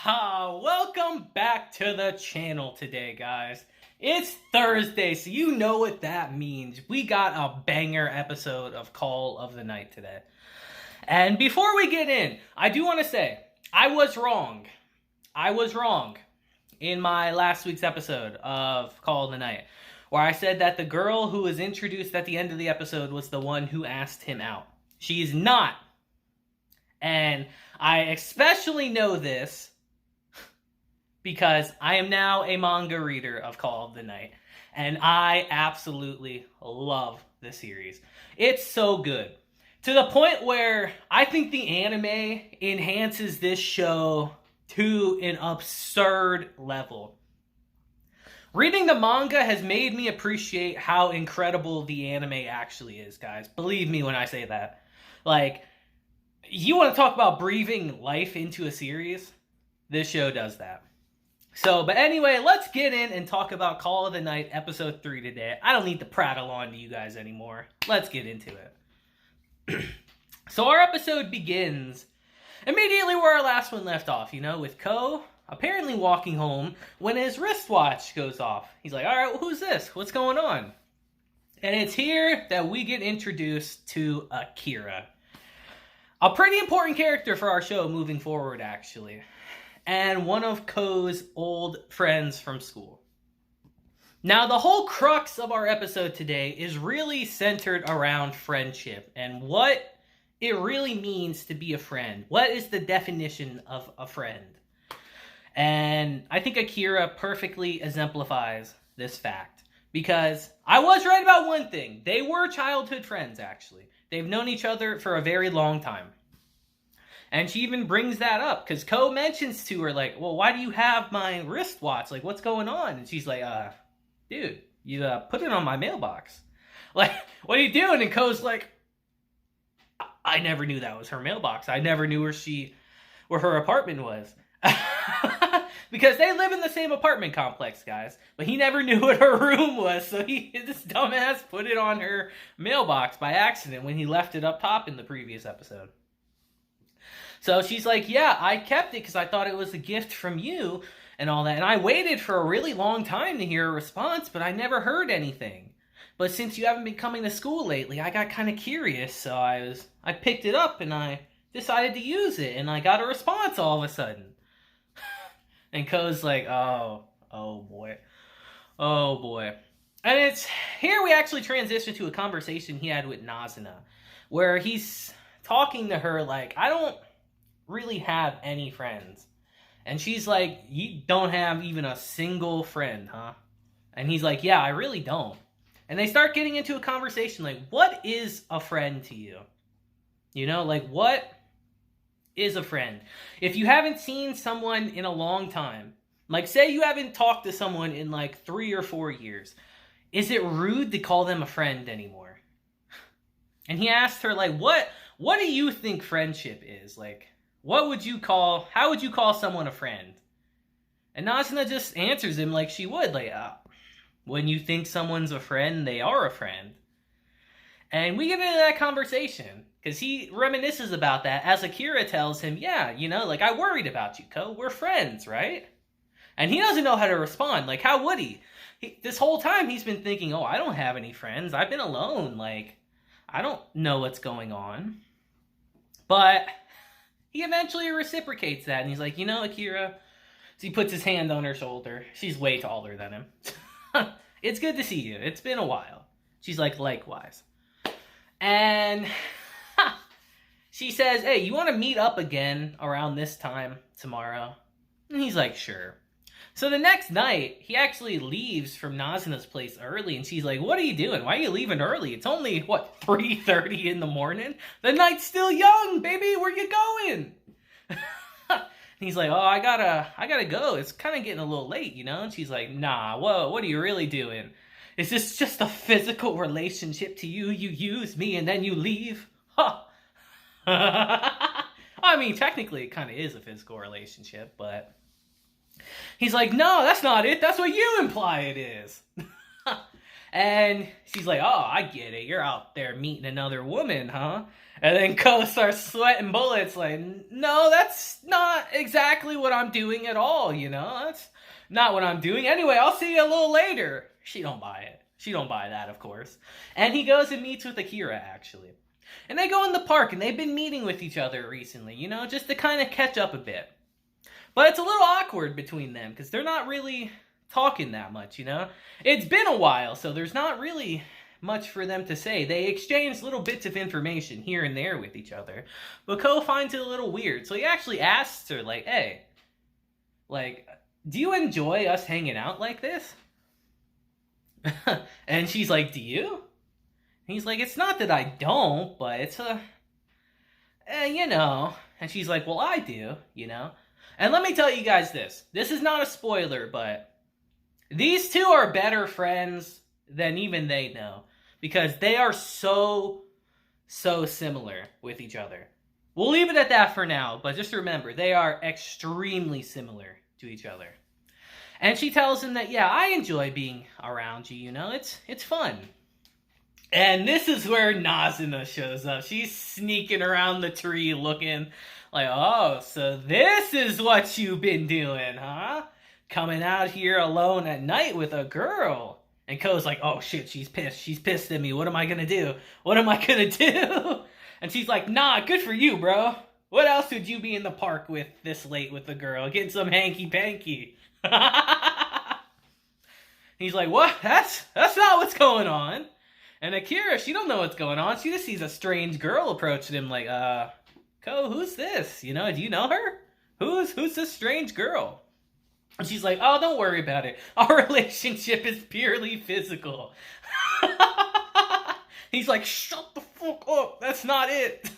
Welcome back to the channel today, guys. It's Thursday, so you know what that means. We got a banger episode of Call of the Night today. And before we get in, I do want to say, I was wrong. I was wrong in my last week's episode of Call of the Night, where I said that the girl who was introduced at the end of the episode was the one who asked him out. She's not. And I especially know this because I am now a manga reader of Call of the Night. And I absolutely love the series. It's so good. To the point where I think the anime enhances this show to an absurd level. Reading the manga has made me appreciate how incredible the anime actually is, guys. Believe me when I say that. Like, you want to talk about breathing life into a series? This show does that. But anyway, let's get in and talk about Call of the Night episode 3 today. I don't need to prattle on to you guys anymore. Let's get into it. So our episode begins immediately where our last one left off, with Ko apparently walking home when his wristwatch goes off. He's like, all right, well, who's this? What's going on? And it's here that we get introduced to Akira. A pretty important character for our show moving forward, actually. And one of Ko's old friends from school. Now, the whole crux of our episode today is really centered around friendship and what it really means to be a friend. What is the definition of a friend? And I think Akira perfectly exemplifies this fact. Because I was right about one thing. They were childhood friends, actually. They've known each other for a very long time. And she even brings that up, because Ko mentions to her, like, well, why do you have my wristwatch? Like, what's going on? And she's like, dude, you put it on my mailbox. Like, what are you doing? And Ko's like, I never knew that was her mailbox. I never knew where her apartment was. Because they live in the same apartment complex, guys. But he never knew what her room was, so this dumbass put it on her mailbox by accident when he left it up top in the previous episode. So she's like, yeah, I kept it because I thought it was a gift from you and all that. And I waited for a really long time to hear a response, but I never heard anything. But since you haven't been coming to school lately, I got kind of curious. So I picked it up and I decided to use it. And I got a response all of a sudden. And Ko's like, oh boy. Oh boy. And it's here we actually transition to a conversation he had with Nazuna, where he's talking to her like, I don't really have any friends. And she's like, you don't have even a single friend, huh? And he's like, yeah, I really don't. And they start getting into a conversation like, what is a friend to you? What is a friend? If you haven't seen someone in a long time, like say you haven't talked to someone in like 3 or 4 years, is it rude to call them a friend anymore? And he asked her, like, what do you think friendship is? Like, how would you call someone a friend? And Nazuna just answers him like she would, like, when you think someone's a friend, they are a friend. And we get into that conversation, because he reminisces about that as Akira tells him, yeah, I worried about you, Ko. We're friends, right? And he doesn't know how to respond. Like, how would he? This whole time he's been thinking, I don't have any friends. I've been alone. Like, I don't know what's going on. But he eventually reciprocates that. And he's like, Akira. So he puts his hand on her shoulder. She's way taller than him. It's good to see you. It's been a while. She's like, likewise. And she says, hey, you want to meet up again around this time tomorrow? And he's like, sure. So the next night, he actually leaves from Nazuna's place early, and she's like, what are you doing? Why are you leaving early? It's only, 3:30 in the morning? The night's still young, baby! Where you going? And he's like, I gotta go. It's kind of getting a little late, And she's like, nah, whoa, what are you really doing? Is this just a physical relationship to you? You use me and then you leave? Huh. I mean, technically, it kind of is a physical relationship, but he's like, no, that's not it. That's what you imply it is. And she's like, oh, I get it. You're out there meeting another woman, huh? And then Ko starts sweating bullets like, no, that's not exactly what I'm doing at all, you know? That's not what I'm doing. Anyway, I'll see you a little later. She don't buy it. She don't buy that, of course. And he goes and meets with Akira, actually. And they go in the park, and they've been meeting with each other recently, you know, just to kind of catch up a bit. But it's a little awkward between them, because they're not really talking that much, you know? It's been a while, so there's not really much for them to say. They exchange little bits of information here and there with each other. But Ko finds it a little weird, so he actually asks her, like, hey, like, do you enjoy us hanging out like this? And she's like, do you? And he's like, it's not that I don't, but it's you know. And she's like, well, I do, you know. And let me tell you guys this. This is not a spoiler, but these two are better friends than even they know. Because they are so similar with each other. We'll leave it at that for now, but just remember, they are extremely similar to each other. And she tells him that, yeah, I enjoy being around you, you know, it's fun. And this is where Nazuna shows up. She's sneaking around the tree looking like, oh, so this is what you've been doing, huh? Coming out here alone at night with a girl. And Ko's like, oh shit, she's pissed. She's pissed at me. What am I gonna do? What am I gonna do? And she's like, nah, good for you, bro. What else would you be in the park with this late with the girl? Getting some hanky-panky. He's like, what? That's not what's going on. And Akira, she don't know what's going on. She just sees a strange girl approaching him like, Ko, who's this? You know, do you know her? Who's this strange girl? And she's like, oh, don't worry about it. Our relationship is purely physical. He's like, shut the fuck up. That's not it.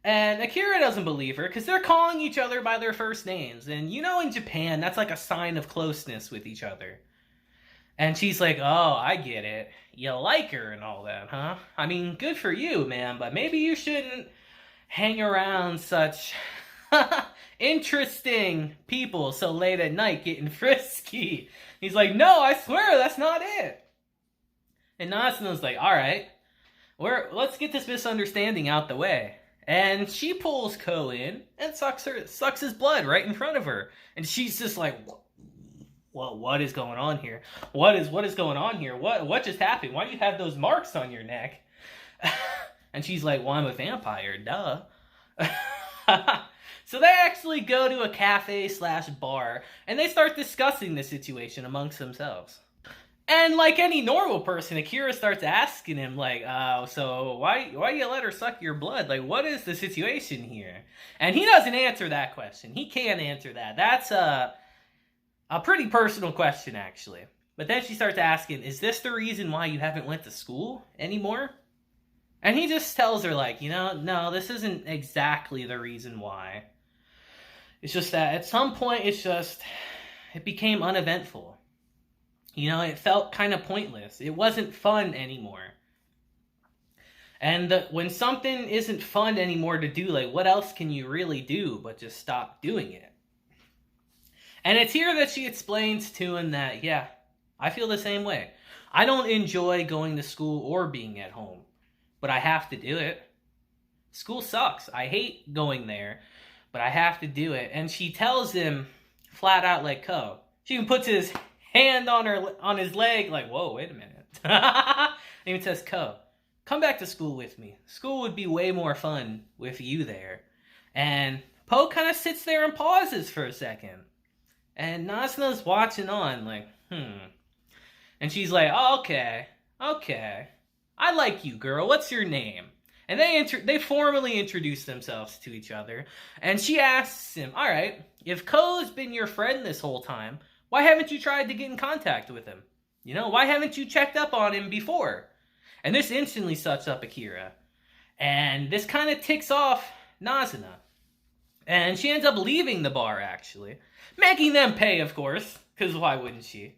And Akira doesn't believe her because they're calling each other by their first names. And you know, in Japan, that's like a sign of closeness with each other. And she's like, oh, I get it. You like her and all that, huh? I mean, good for you, man, but maybe you shouldn't hang around such interesting people so late at night getting frisky. He's like, no, I swear, that's not it. And Natsuna's like, all right, let's get this misunderstanding out the way. And she pulls Ko in and sucks his blood right in front of her. And she's just like, well, what is going on here? What is going on here? What just happened? Why do you have those marks on your neck? And she's like, well, I'm a vampire, duh. So they actually go to a cafe/bar, and they start discussing the situation amongst themselves. And like any normal person, Akira starts asking him, like, so why you let her suck your blood? Like, what is the situation here? And he doesn't answer that question. He can't answer that. That's a pretty personal question, actually. But then she starts asking, is this the reason why you haven't went to school anymore? And he just tells her, like, you know, no, this isn't exactly the reason why. It's just that at some point, it became uneventful. You know, it felt kind of pointless. It wasn't fun anymore. And when something isn't fun anymore to do, like, what else can you really do but just stop doing it? And it's here that she explains to him that, yeah, I feel the same way. I don't enjoy going to school or being at home, but I have to do it. School sucks. I hate going there, but I have to do it. And she tells him flat out, like, Ko. She even puts his hand on his leg, like, whoa, wait a minute. And even says, Ko, come back to school with me. School would be way more fun with you there. And Po kind of sits there and pauses for a second. And Natsuna's watching on, like, And she's like, oh, okay. I like you, girl. What's your name? And they formally introduce themselves to each other. And she asks him, all right, if Ko's been your friend this whole time, why haven't you tried to get in contact with him? You know, why haven't you checked up on him before? And this instantly sucks up Akira. And this kind of ticks off Nazuna. And she ends up leaving the bar, actually. Making them pay, of course, because why wouldn't she?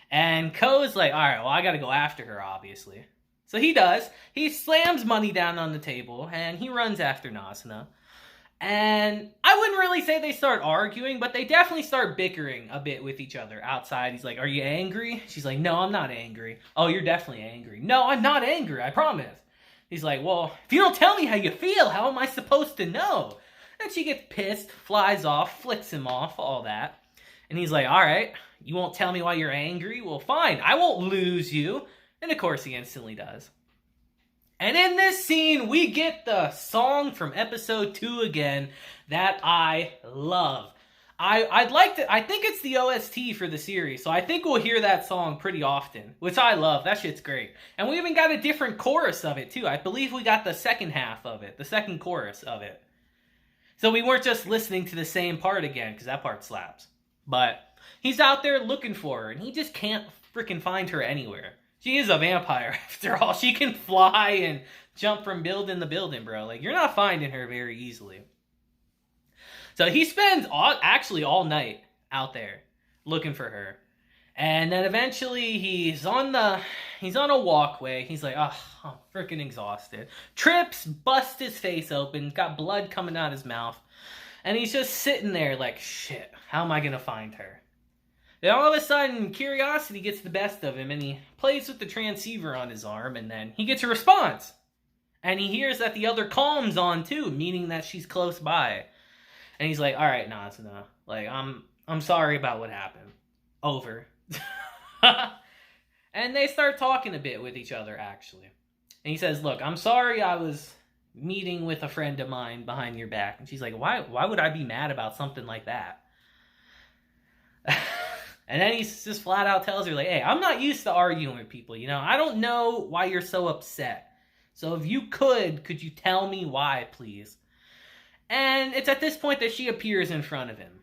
And Ko's like, all right, well, I got to go after her, obviously. So he does. He slams money down on the table, and he runs after Nazuna. And I wouldn't really say they start arguing, but they definitely start bickering a bit with each other outside. He's like, "Are you angry?" She's like, "No, I'm not angry." "Oh, you're definitely angry." "No, I'm not angry, I promise." He's like, "Well, if you don't tell me how you feel, how am I supposed to know?" And she gets pissed, flies off, flicks him off, all that. And he's like, "All right, you won't tell me why you're angry? Well, fine, I won't lose you." And of course he instantly does. And in this scene, we get the song from episode 2 again that I love. I'd like to, I think it's the OST for the series, so I think we'll hear that song pretty often, which I love. That shit's great. And we even got a different chorus of it, too. I believe we got the second half of it, the second chorus of it. So we weren't just listening to the same part again, because that part slaps. But he's out there looking for her, and he just can't freaking find her anywhere. She is a vampire, after all. She can fly and jump from building to building, bro. Like, you're not finding her very easily. So he spends actually all night out there looking for her. And then eventually he's on a walkway. He's like, "Oh, I'm freaking exhausted." Trips, busts his face open, got blood coming out his mouth. And he's just sitting there like, shit, how am I going to find her? Then all of a sudden, curiosity gets the best of him, and he plays with the transceiver on his arm, and then he gets a response. And he hears that the other calm's on too, meaning that she's close by. And he's like, "All right, Nazuna, like, I'm sorry about what happened. Over." And they start talking a bit with each other, actually. And he says, "Look, I'm sorry I was meeting with a friend of mine behind your back." And she's like, why would I be mad about something like that? And then he just flat out tells her, like, "Hey, I'm not used to arguing with people, you know? I don't know why you're so upset. So if you could you tell me why, please?" And it's at this point that she appears in front of him.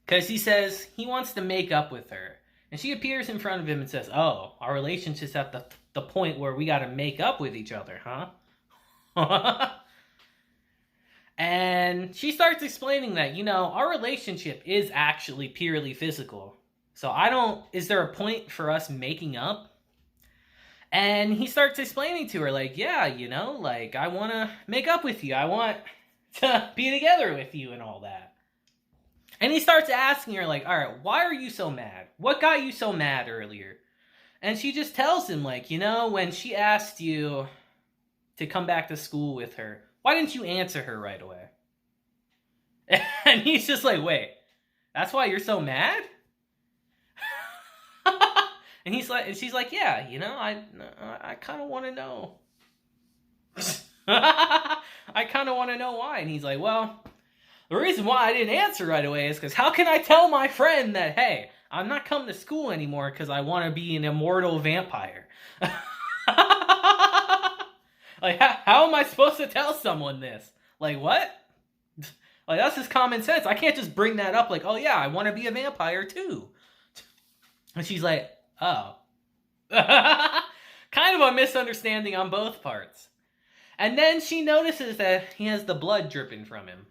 Because he says he wants to make up with her. And she appears in front of him and says, "Oh, our relationship's at the point where we gotta make up with each other, huh?" And she starts explaining that, you know, our relationship is actually purely physical. So is there a point for us making up? And he starts explaining to her, like, "Yeah, you know, like, I want to make up with you. I want to be together with you and all that." And he starts asking her, like, "All right, why are you so mad? What got you so mad earlier?" And she just tells him, like, "You know, when she asked you to come back to school with her, why didn't you answer her right away?" And he's just like, "Wait, that's why you're so mad?" And she's like, "Yeah, you know, I kind of want to know." "I kind of want to know why." And he's like, "Well, the reason why I didn't answer right away is because how can I tell my friend that, hey, I'm not coming to school anymore because I want to be an immortal vampire?" Like, how am I supposed to tell someone this? Like, what? Like, that's just common sense. I can't just bring that up like, "Oh yeah, I want to be a vampire too." And she's like, "Oh." Kind of a misunderstanding on both parts. And then she notices that he has the blood dripping from him.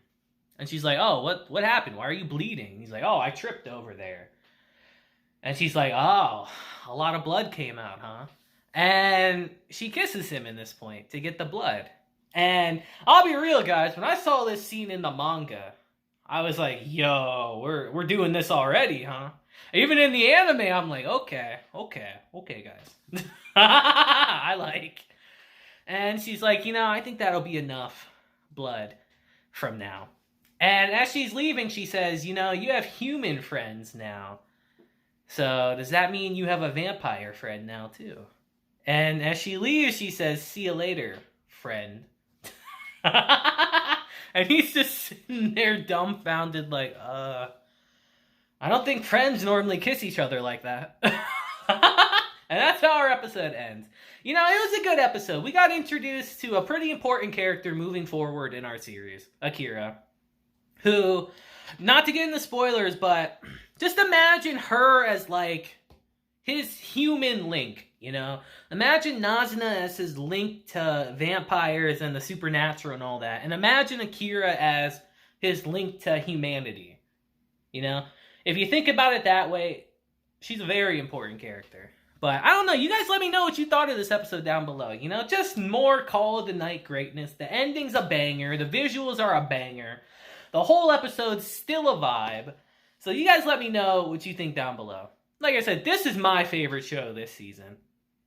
And she's like, "Oh, what happened? Why are you bleeding?" He's like, "Oh, I tripped over there." And she's like, "Oh, a lot of blood came out, huh?" And she kisses him in this point to get the blood. And I'll be real, guys, when I saw this scene in the manga, I was like, yo, we're doing this already, huh? Even in the anime, I'm like, okay, guys. I like. And she's like, "You know, I think that'll be enough blood from now." And as she's leaving, she says, "You know, you have human friends now. So does that mean you have a vampire friend now, too?" And as she leaves, she says, "See you later, friend." And he's just sitting there dumbfounded like, I don't think friends normally kiss each other like that. And that's how our episode ends. You know, it was a good episode. We got introduced to a pretty important character moving forward in our series, Akira. Who, not to get into spoilers, but just imagine her as like his human link, you know? Imagine Nazuna as his link to vampires and the supernatural and all that. And imagine Akira as his link to humanity. You know? If you think about it that way, she's a very important character. But I don't know. You guys let me know what you thought of this episode down below. You know, just more Call of the Night greatness. The ending's a banger. The visuals are a banger. The whole episode's still a vibe. So you guys let me know what you think down below. Like I said, this is my favorite show this season.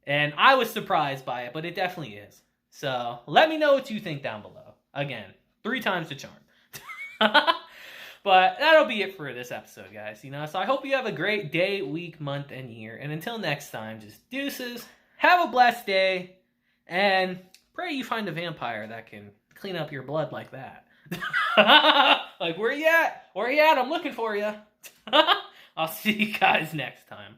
And I was surprised by it, but it definitely is. So let me know what you think down below. Again, 3 times the charm. But that'll be it for this episode, guys. You know, so I hope you have a great day, week, month, and year. And until next time, just deuces. Have a blessed day. And pray you find a vampire that can clean up your blood like that. Like, where you at? Where you at? I'm looking for you. I'll see you guys next time.